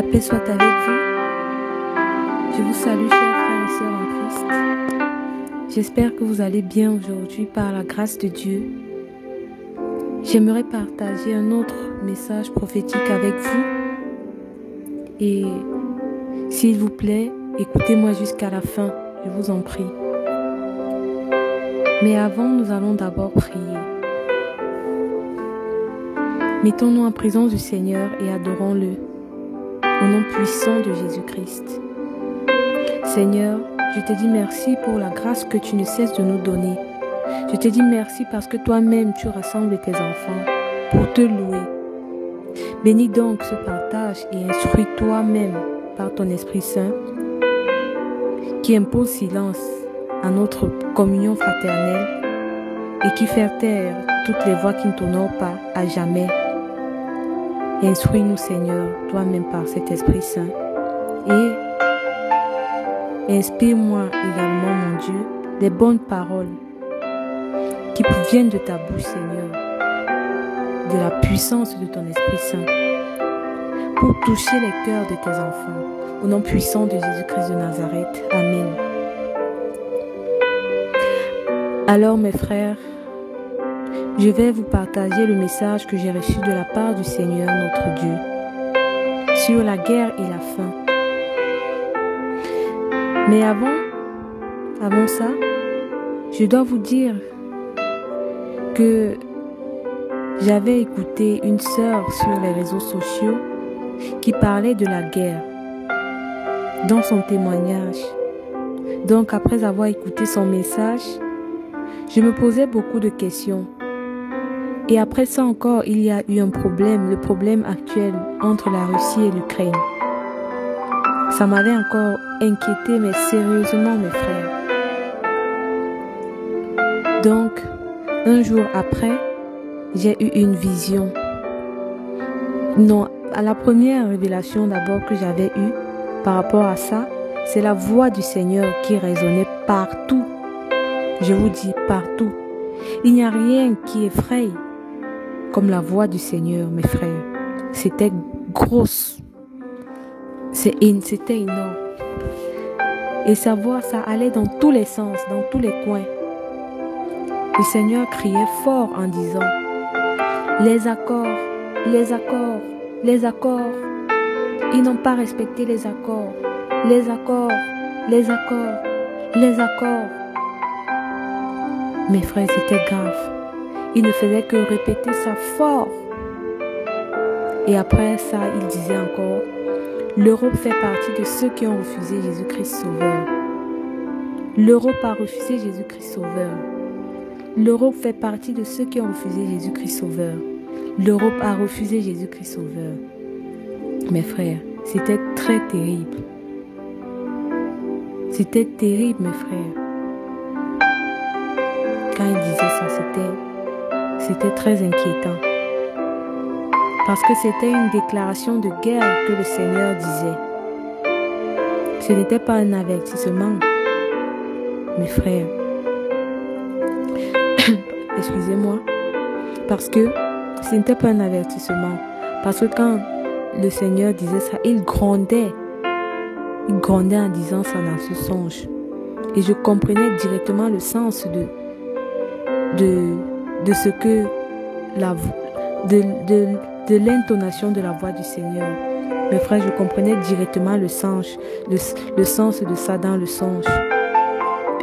La paix soit avec vous. Je vous salue, chers frères et sœurs en Christ. J'espère que vous allez bien aujourd'hui par la grâce de Dieu. J'aimerais partager un autre message prophétique avec vous. Et s'il vous plaît, écoutez-moi jusqu'à la fin, je vous en prie. Mais avant, nous allons d'abord prier. Mettons-nous en présence du Seigneur et adorons-le au nom puissant de Jésus-Christ. Seigneur, je te dis merci pour la grâce que tu ne cesses de nous donner. Je te dis merci parce que toi-même tu rassembles tes enfants pour te louer. Bénis donc ce partage et instruis toi-même par ton Esprit Saint qui impose silence à notre communion fraternelle et qui fait taire toutes les voix qui ne t'honorent pas à jamais. Instruis-nous, Seigneur, toi-même par cet Esprit Saint. Et inspire-moi également, mon Dieu, des bonnes paroles qui viennent de ta bouche, Seigneur, de la puissance de ton Esprit Saint, pour toucher les cœurs de tes enfants. Au nom puissant de Jésus-Christ de Nazareth. Amen. Alors, mes frères, je vais vous partager le message que j'ai reçu de la part du Seigneur notre Dieu sur la guerre et la faim. Mais avant ça, je dois vous dire que j'avais écouté une sœur sur les réseaux sociaux qui parlait de la guerre dans son témoignage. Donc après avoir écouté son message, je me posais beaucoup de questions. Et après ça encore, il y a eu un problème, le problème actuel entre la Russie et l'Ukraine. Ça m'avait encore inquiété, mais sérieusement, mes frères. Donc, un jour après, j'ai eu une vision. Non, à la première révélation d'abord que j'avais eue par rapport à ça, c'est la voix du Seigneur qui résonnait partout. Je vous dis partout. Il n'y a rien qui effraie comme la voix du Seigneur, mes frères. C'était grosse. C'était énorme. Et sa voix, ça allait dans tous les sens, dans tous les coins. Le Seigneur criait fort en disant: les accords, les accords, les accords. Ils n'ont pas respecté les accords. Les accords, les accords, les accords. Mes frères, c'était grave. Il ne faisait que répéter ça fort. Et après ça, il disait encore: l'Europe fait partie de ceux qui ont refusé Jésus-Christ Sauveur. L'Europe a refusé Jésus-Christ Sauveur. L'Europe fait partie de ceux qui ont refusé Jésus-Christ Sauveur. L'Europe a refusé Jésus-Christ Sauveur. Mes frères, c'était très terrible. C'était terrible, mes frères. Quand il disait ça, c'était très inquiétant. Parce que c'était une déclaration de guerre que le Seigneur disait. Ce n'était pas un avertissement, mes frères. Excusez-moi. Parce que ce n'était pas un avertissement. Parce que quand le Seigneur disait ça, il grondait. Il grondait en disant ça dans ce songe. Et je comprenais directement le sens de ce que de l'intonation de la voix du Seigneur. Mes frères, je comprenais directement le sens de ça dans le songe.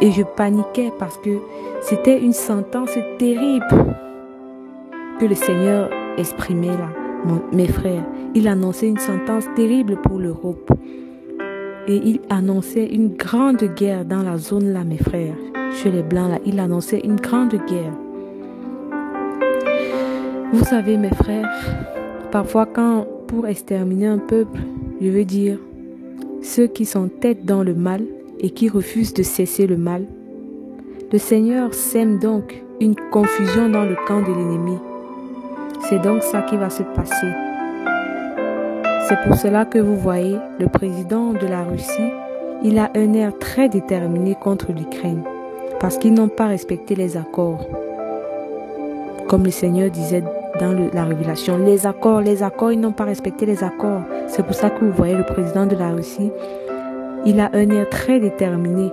Et je paniquais parce que c'était une sentence terrible que le Seigneur exprimait là. Mes frères, il annonçait une sentence terrible pour l'Europe. Et il annonçait une grande guerre dans la zone là, mes frères. Chez les Blancs là, il annonçait une grande guerre. Vous savez, mes frères, parfois pour exterminer un peuple, je veux dire, ceux qui sont tête dans le mal et qui refusent de cesser le mal, le Seigneur sème donc une confusion dans le camp de l'ennemi. C'est donc ça qui va se passer. C'est pour cela que vous voyez, le président de la Russie, il a un air très déterminé contre l'Ukraine, parce qu'ils n'ont pas respecté les accords. Comme le Seigneur disait dans la révélation. Les accords, ils n'ont pas respecté les accords. C'est pour ça que vous voyez le président de la Russie, il a un air très déterminé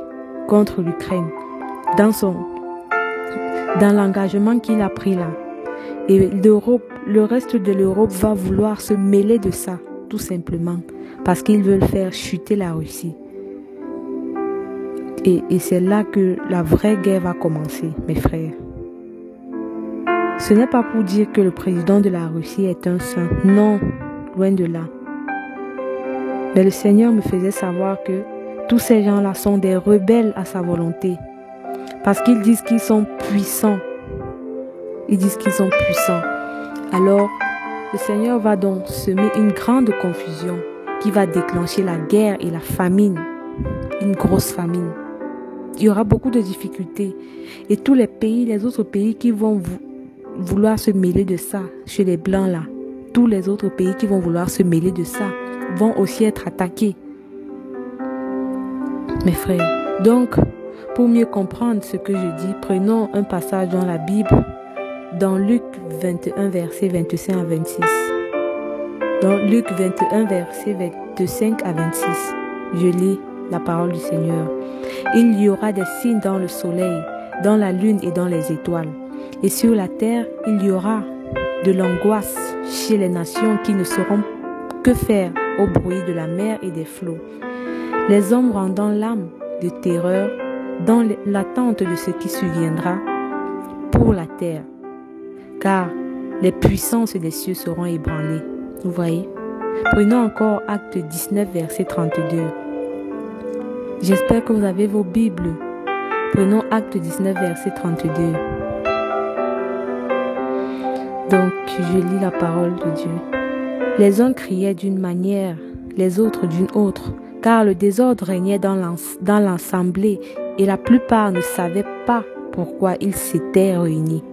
contre l'Ukraine dans l'engagement qu'il a pris là. Et le reste de l'Europe va vouloir se mêler de ça, tout simplement, parce qu'ils veulent faire chuter la Russie. Et c'est là que la vraie guerre va commencer, mes frères. Ce n'est pas pour dire que le président de la Russie est un saint. Non, loin de là. Mais le Seigneur me faisait savoir que tous ces gens-là sont des rebelles à sa volonté. Parce qu'ils disent qu'ils sont puissants. Ils disent qu'ils sont puissants. Alors, le Seigneur va donc semer une grande confusion qui va déclencher la guerre et la famine. Une grosse famine. Il y aura beaucoup de difficultés. Et tous les autres pays qui vont vouloir se mêler de ça, chez les Blancs là, tous les autres pays qui vont vouloir se mêler de ça, vont aussi être attaqués. Mes frères, donc, pour mieux comprendre ce que je dis, prenons un passage dans la Bible, dans Luc 21, versets 25 à 26. Dans Luc 21, versets 25 à 26, je lis la parole du Seigneur. Il y aura des signes dans le soleil, dans la lune et dans les étoiles. Et sur la terre, il y aura de l'angoisse chez les nations qui ne sauront que faire au bruit de la mer et des flots. Les hommes rendant l'âme de terreur dans l'attente de ce qui surviendra pour la terre. Car les puissances des cieux seront ébranlées. Vous voyez? Prenons encore Acte 19, verset 32. J'espère que vous avez vos Bibles. Prenons Acte 19, verset 32. Donc, je lis la parole de Dieu. Les uns criaient d'une manière, les autres d'une autre, car le désordre régnait dans l'assemblée et la plupart ne savaient pas pourquoi ils s'étaient réunis.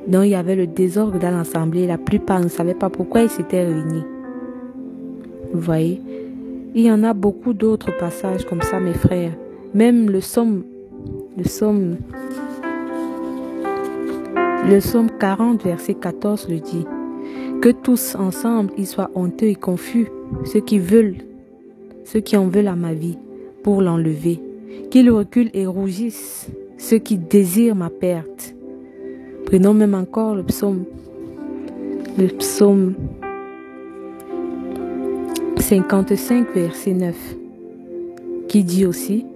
Donc, il y avait le désordre dans l'assemblée et la plupart ne savaient pas pourquoi ils s'étaient réunis. Vous voyez? Il y en a beaucoup d'autres passages comme ça, mes frères. Même le psaume 40, verset 14 le dit. Que tous ensemble, ils soient honteux et confus, ceux qui en veulent à ma vie, pour l'enlever. Qu'ils reculent et rougissent, ceux qui désirent ma perte. Prenons même encore le psaume 55, verset 9, qui dit aussi,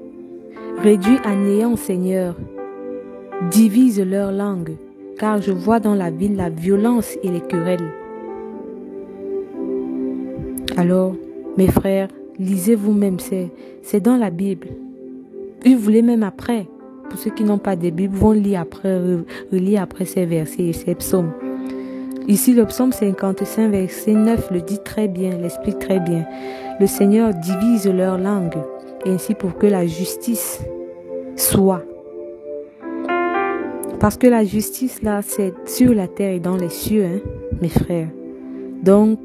réduis à néant, Seigneur, divise leur langue, car je vois dans la ville la violence et les querelles. Alors, mes frères, lisez vous-même, c'est dans la Bible. Si vous voulez même après, pour ceux qui n'ont pas de Bible, vont lire relire après ces versets et ces psaumes. Ici, le psaume 55, verset 9 le dit très bien, l'explique très bien. Le Seigneur divise leur langue, ainsi pour que la justice soit. Parce que la justice, là, c'est sur la terre et dans les cieux, hein, mes frères. Donc,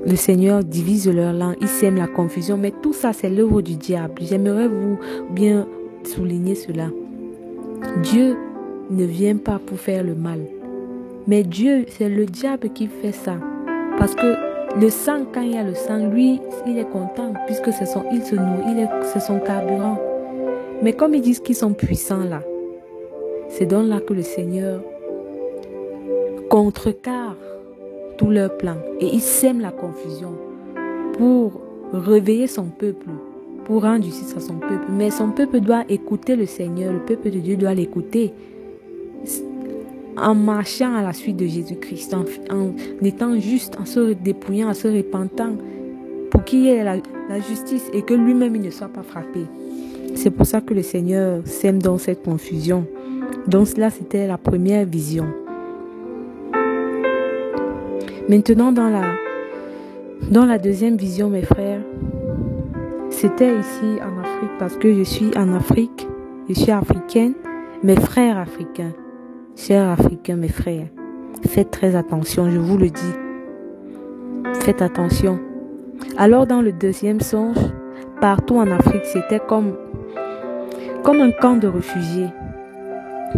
le Seigneur divise leur langue, il sème la confusion, mais tout ça, c'est l'œuvre du diable. J'aimerais vous bien souligner cela. Dieu ne vient pas pour faire le mal. Mais Dieu, c'est le diable qui fait ça. Parce que le sang, quand il y a le sang, lui, il est content, puisque il se nourrit, c'est son carburant. Mais comme ils disent qu'ils sont puissants là, c'est donc là que le Seigneur contrecarre tous leurs plans. Et il sème la confusion pour réveiller son peuple, pour rendre justice à son peuple. Mais son peuple doit écouter le Seigneur, le peuple de Dieu doit l'écouter. En marchant à la suite de Jésus-Christ, en étant juste, en se dépouillant, en se repentant, pour qu'il y ait la justice et que lui-même il ne soit pas frappé. C'est pour ça que le Seigneur sème dans cette confusion. Donc cela, c'était la première vision. Maintenant, dans la deuxième vision, mes frères, c'était ici en Afrique, parce que je suis en Afrique, je suis africaine, mes frères africains. Chers Africains, mes frères, faites très attention, je vous le dis. Faites attention. Alors dans le deuxième songe, partout en Afrique, c'était comme un camp de réfugiés.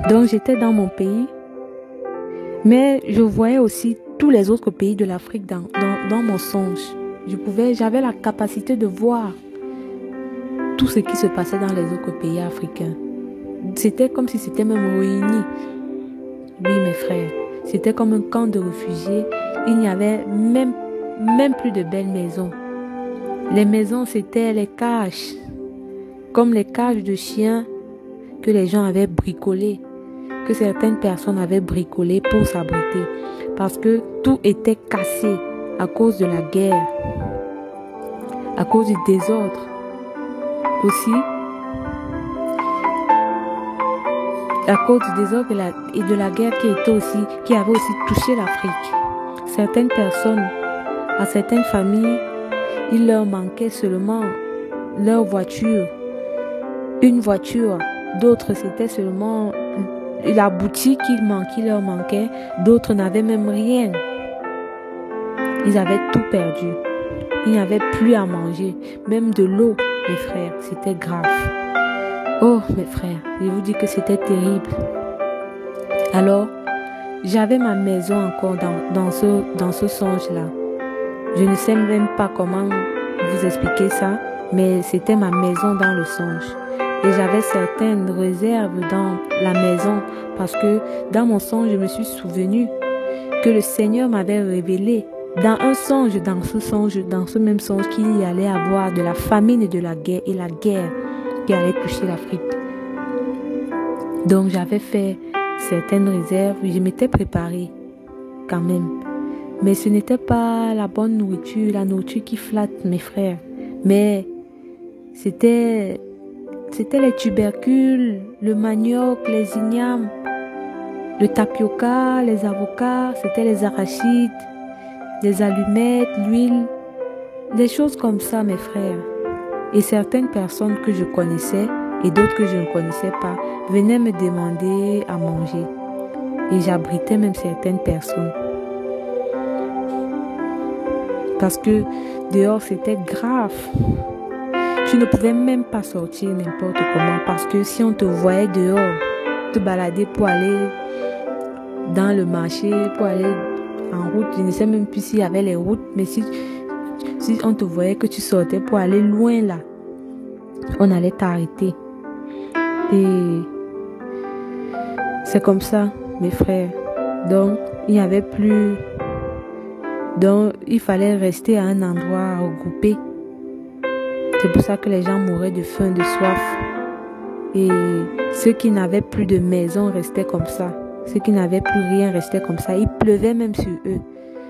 Donc j'étais dans mon pays Mais je voyais aussi tous les autres pays de l'Afrique dans mon songe. J'avais la capacité de voir tout ce qui se passait dans les autres pays africains. C'était comme si c'était même réuni. Oui, mes frères, c'était comme un camp de réfugiés. Il n'y avait même plus de belles maisons. Les maisons, c'était les cages, comme les cages de chiens que les gens avaient bricolées, que certaines personnes avaient bricolées pour s'abriter, parce que tout était cassé à cause de la guerre, à cause du désordre. Aussi, à cause du désordre et de la guerre qui avait aussi touché l'Afrique. Certaines personnes, à certaines familles, il leur manquait seulement leur voiture, une voiture. D'autres, c'était seulement la boutique qui leur manquait. D'autres n'avaient même rien. Ils avaient tout perdu. Il n'y avait plus à manger. Même de l'eau, mes frères, c'était grave. Oh, mes frères, je vous dis que c'était terrible. Alors, j'avais ma maison encore dans ce songe-là. Je ne sais même pas comment vous expliquer ça, mais c'était ma maison dans le songe. Et j'avais certaines réserves dans la maison parce que dans mon songe, je me suis souvenu que le Seigneur m'avait révélé dans un songe, dans ce même songe, qu'il y allait avoir de la famine et de la guerre qui allait toucher l'Afrique. Donc j'avais fait certaines réserves, je m'étais préparée quand même. Mais ce n'était pas la bonne nourriture, la nourriture qui flatte mes frères. Mais c'était les tubercules, le manioc, les ignames, le tapioca, les avocats, c'était les arachides, les allumettes, l'huile, des choses comme ça, mes frères. Et certaines personnes que je connaissais et d'autres que je ne connaissais pas venaient me demander à manger. Et j'abritais même certaines personnes. Parce que dehors, c'était grave. Tu ne pouvais même pas sortir n'importe comment. Parce que si on te voyait dehors, te balader pour aller dans le marché, pour aller en route, je ne sais même plus s'il y avait les routes, mais si on te voyait que tu sortais pour aller loin là, on allait t'arrêter. Et c'est comme ça, mes frères. Donc, il n'y avait plus... Donc, il fallait rester à un endroit regroupé. C'est pour ça que les gens mouraient de faim, de soif. Et ceux qui n'avaient plus de maison restaient comme ça. Ceux qui n'avaient plus rien restaient comme ça. Il pleuvait même sur eux.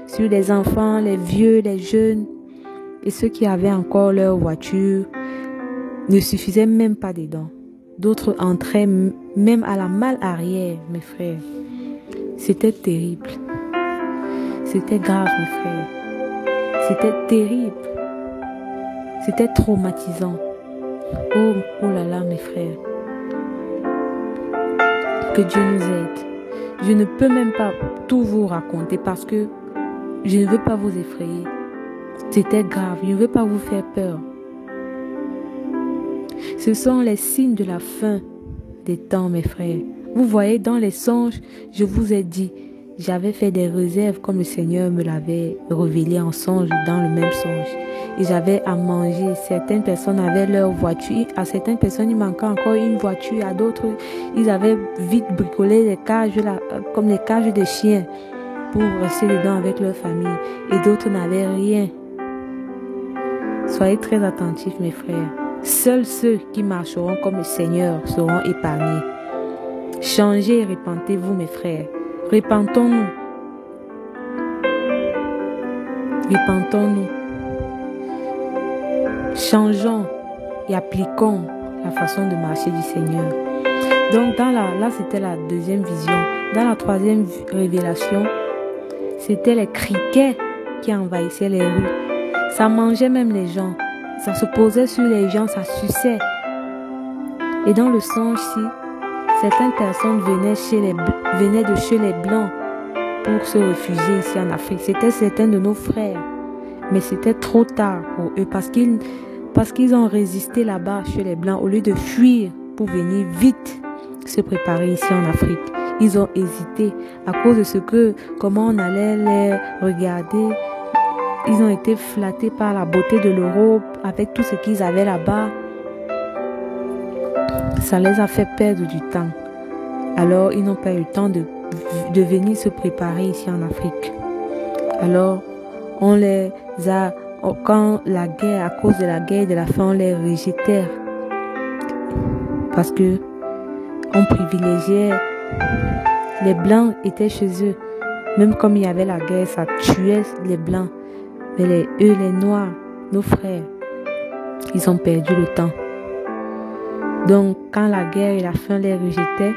Sur les enfants, les vieux, les jeunes. Et ceux qui avaient encore leur voiture ne suffisaient même pas dedans. D'autres entraient même à la malle arrière, mes frères. C'était terrible. C'était grave, mes frères. C'était terrible. C'était traumatisant. Oh là là, mes frères. Que Dieu nous aide. Je ne peux même pas tout vous raconter parce que je ne veux pas vous effrayer. C'était grave. Je ne veux pas vous faire peur. Ce sont les signes de la fin des temps, mes frères. Vous voyez, dans les songes, je vous ai dit, j'avais fait des réserves comme le Seigneur me l'avait révélé en songe, dans le même songe. Et j'avais à manger. Certaines personnes avaient leur voiture. À certaines personnes, il manquait encore une voiture. À d'autres, ils avaient vite bricolé les cages, comme les cages de chiens, pour rester dedans avec leur famille. Et d'autres n'avaient rien. Soyez très attentifs, mes frères. Seuls ceux qui marcheront comme le Seigneur seront épargnés. Changez et repentez-vous, mes frères. Repentons-nous. Repentons-nous. Changeons et appliquons la façon de marcher du Seigneur. Donc, là, c'était la deuxième vision. Dans la troisième révélation, c'était les criquets qui envahissaient les rues. Ça mangeait même les gens. Ça se posait sur les gens, ça suçait. Et dans le songe-ci, certaines personnes venaient de chez les Blancs pour se réfugier ici en Afrique. C'était certains de nos frères. Mais c'était trop tard pour eux parce qu'ils ont résisté là-bas chez les Blancs au lieu de fuir pour venir vite se préparer ici en Afrique. Ils ont hésité à cause de ce que, comment on allait les regarder. Ils ont été flattés par la beauté de l'Europe, avec tout ce qu'ils avaient là-bas. Ça les a fait perdre du temps. Alors, ils n'ont pas eu le temps de venir se préparer ici en Afrique. Alors, on les a, quand la guerre, à cause de la guerre et de la faim, on les rejetait. Parce que on privilégiait, les Blancs étaient chez eux. Même comme il y avait la guerre, ça tuait les Blancs. Mais eux, les Noirs, nos frères, ils ont perdu le temps. Donc, quand la guerre et la faim les rejetaient,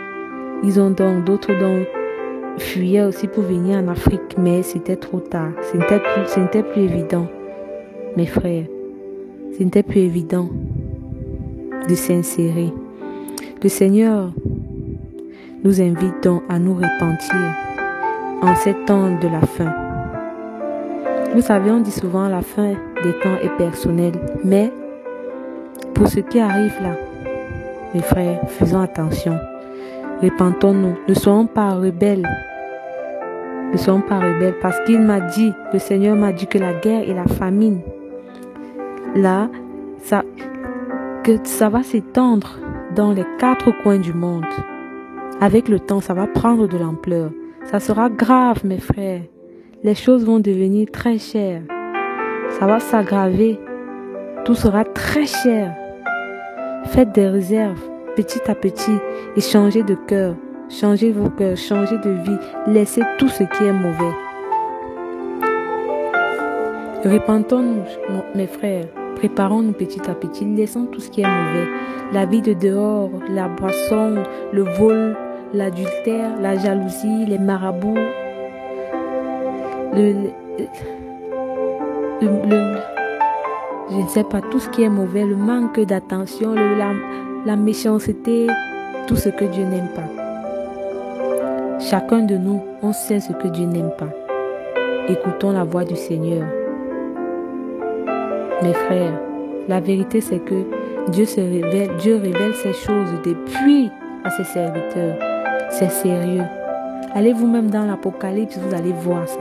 ils ont donc d'autres dont fuyaient aussi pour venir en Afrique, mais c'était trop tard. Ce n'était plus évident, mes frères. Ce n'était plus évident de s'insérer. Le Seigneur nous invite donc à nous repentir en ces temps de la fin. Vous savez, on dit souvent la fin des temps est personnelle, mais pour ce qui arrive là, mes frères, faisons attention. Repentons-nous. Ne soyons pas rebelles. Ne soyons pas rebelles parce qu'il m'a dit, le Seigneur m'a dit que la guerre et la famine, là, que ça va s'étendre dans les 4 coins du monde. Avec le temps, ça va prendre de l'ampleur. Ça sera grave, mes frères. Les choses vont devenir très chères. Ça va s'aggraver. Tout sera très cher. Faites des réserves petit à petit et changez de cœur. Changez vos cœurs, changez de vie. Laissez tout ce qui est mauvais. Repentons-nous, mes frères. Préparons-nous petit à petit. Laissons tout ce qui est mauvais. La vie de dehors, la boisson, le vol, l'adultère, la jalousie, les marabouts, je ne sais pas, tout ce qui est mauvais, le manque d'attention, la méchanceté, tout ce que Dieu n'aime pas. Chacun de nous, on sait ce que Dieu n'aime pas. Écoutons la voix du Seigneur. Mes frères, la vérité c'est que Dieu révèle ces choses depuis à ses serviteurs. C'est sérieux. Allez vous-même dans l'Apocalypse, vous allez voir ça.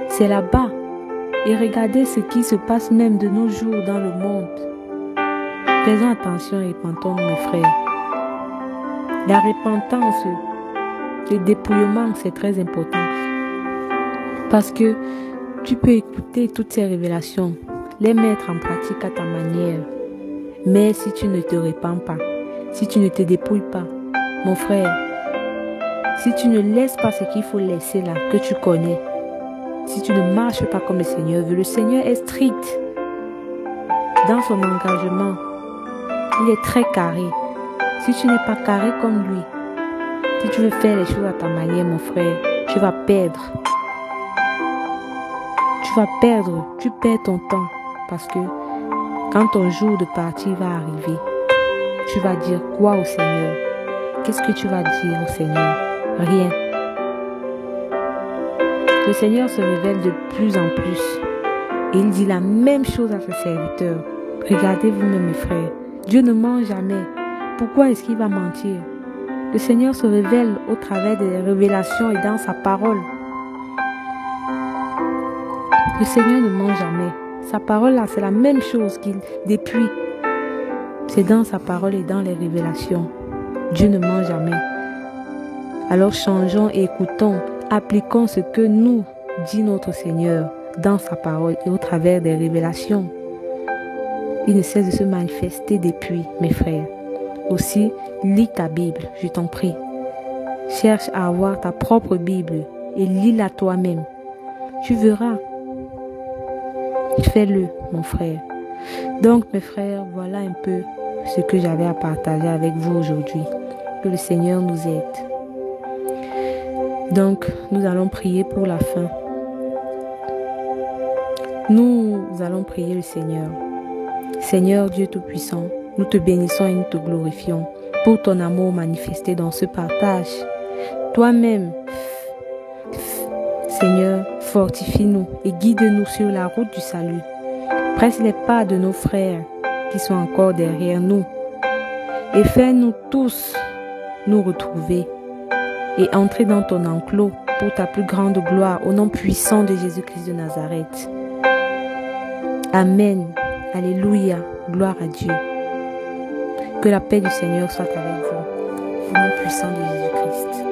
C'est là-bas. Et regardez ce qui se passe même de nos jours dans le monde. Faisons attention et repentons-nous, mes frères. La repentance, le dépouillement, c'est très important. Parce que tu peux écouter toutes ces révélations, les mettre en pratique à ta manière. Mais si tu ne te repens pas, si tu ne te dépouilles pas, mon frère, si tu ne laisses pas ce qu'il faut laisser là, que tu connais, si tu ne marches pas comme le Seigneur veut, le Seigneur est strict dans son engagement. Il est très carré. Si tu n'es pas carré comme lui, si tu veux faire les choses à ta manière, mon frère, tu vas perdre. Tu perds ton temps. Parce que quand ton jour de partie va arriver, tu vas dire quoi au Seigneur? Qu'est-ce que tu vas dire au Seigneur? Rien. Le Seigneur se révèle de plus en plus. Et il dit la même chose à ses serviteurs. Regardez vous-même, mes frères. Dieu ne ment jamais. Pourquoi est-ce qu'il va mentir? Le Seigneur se révèle au travers des révélations et dans sa parole. Le Seigneur ne ment jamais. Sa parole là, c'est la même chose qu'il depuis. C'est dans sa parole et dans les révélations. Dieu ne ment jamais. Alors changeons et écoutons. Appliquons ce que nous dit notre Seigneur dans sa parole et au travers des révélations. Il ne cesse de se manifester depuis, mes frères. Aussi, lis ta Bible, je t'en prie. Cherche à avoir ta propre Bible et lis-la toi-même. Tu verras. Fais-le, mon frère. Donc, mes frères, voilà un peu ce que j'avais à partager avec vous aujourd'hui. Que le Seigneur nous aide. Donc, nous allons prier pour la fin. Nous allons prier le Seigneur. Seigneur Dieu Tout-Puissant, nous te bénissons et nous te glorifions pour ton amour manifesté dans ce partage. Toi-même, Seigneur, fortifie-nous et guide-nous sur la route du salut. Presse les pas de nos frères qui sont encore derrière nous et fais-nous tous nous retrouver et entrer dans ton enclos pour ta plus grande gloire, au nom puissant de Jésus-Christ de Nazareth. Amen. Alléluia. Gloire à Dieu. Que la paix du Seigneur soit avec vous. Au nom puissant de Jésus-Christ.